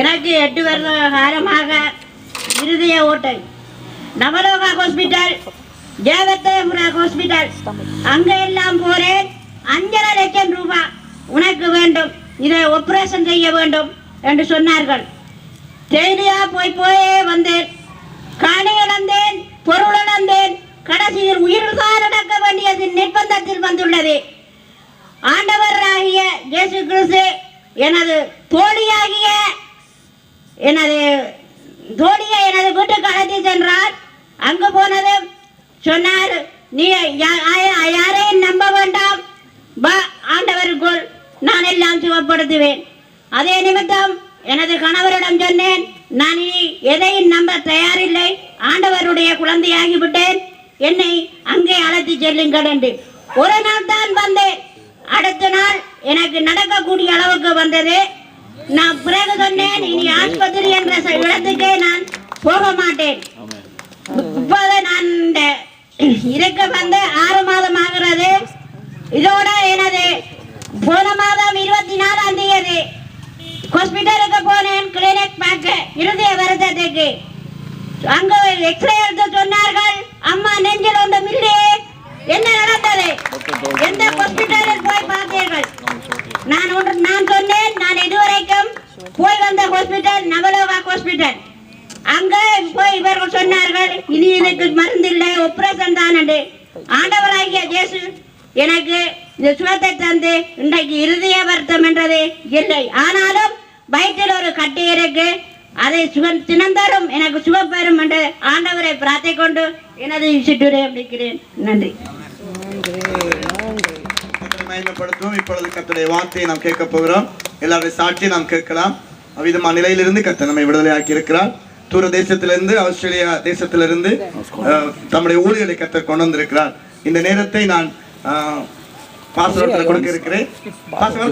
எனக்கு 8 வருட காலமாக இருதய ஓட்டை. நவலோகா ஹாஸ்பிட்டல், ஜெயவர்தனபுரா ஹாஸ்பிட்டல், அங்கே எல்லாம் போறேன். 5.5 லட்சம் ரூபாய் உனக்கு வேண்டும், இதை ஆபரேஷன் செய்ய வேண்டும் என்று சொன்னார்கள். செய்தியா போயே வந்தேன். காணி இழந்தேன், பொருள் இழந்தேன். கடைசியில் உயிர்தான் நடக்க வேண்டியது நிர்பந்தத்தில் வந்துள்ளது. ஆண்டவராகிய இயேசு கிறிஸ்து எனது தோழியை எனது வீட்டுக்கு அழைத்து சென்றார். அங்கு போனது சொன்னார், நீ யாரையும் நம்ப வேண்டாம், ஆண்டவருக்குள் நான் எல்லாம் சுகப்படுத்துவேன். அதே நிமித்தம் எனது கணவரிடம் சொன்னேன், நான் இனி எதையும் நம்ப தயாரில்லை, ஆண்டவருடைய குழந்தையாகிவிட்டேன், என்னை அங்கே அழைத்து செல்லுங்கள் என்று. ஒரு நாள் தான் வந்தேன். அடுத்த நாள் எனக்கு நடக்கக்கூடிய அளவுக்கு வந்தது. நான் பிறகு சொன்னேன், இனி ஆஸ்பத்திரி என்ற இடத்துக்கே நான் போக மாட்டேன். இப்போது நான் இருக்க வந்து 6 மாதம் ஆகிறது. இதோட எனது போன மாதம் 24ஆம் தேதி ஹாஸ்பிட்டலுக்கு போனேன், கிளினிக் பார்க்க, இருதய வருத்தத்துக்கு. அங்கு எக்ஸ்ரே எடுத்து சொன்னார்கள், அம்மா நெஞ்சில் ஒன்றும் இல்லையே. என்ன நடந்தது? எந்த ஹாஸ்பிட்டலில் போய் பார்த்தீர்கள்? நான் சொன்னேன், நான் இதுவரைக்கும் போய் வந்த ஹாஸ்பிட்டல் நவலோகா ஹாஸ்பிட்டல். அங்கே போய் இவர்கள் சொன்னார்கள், இனி இதுக்கு மருந்து இல்லை, ஆபரேஷன் தான் என்று. ஆண்டவராகிய இயேசு எனக்கு இந்த சுகத்தை தந்து இன்றைக்கு இருதய வருத்தம் என்றது இல்லை. ஆனாலும் வயிற்றில் ஒரு கட்டி இருக்கு, அதை தினந்தரும் எனக்கு சுகப்பெறும் என்று ஆண்டவரை பிரார்த்திக் கொண்டு எனது சிற்றுரையை முடிக்கிறேன். நன்றி. மகிமைப்படுத்துவோம். இப்பொழுது கர்த்தருடைய வார்த்தையை நாம் கேட்க போகிறோம். எல்லாருடைய சாட்சியை நாம் கேட்கலாம். அவ்விதமான நிலையிலிருந்து கர்த்தர் நம்மை விடுதலையாக்கி இருக்கிறார். தூர தேசத்திலிருந்து, ஆஸ்திரேலியா தேசத்திலிருந்து தம்முடைய ஊழியர்களை கர்த்தர் கொண்டு வந்திருக்கிறார். இந்த நேரத்தை நான் பாஸ்டர் கொடுக்க இருக்கிறேன். வாங்க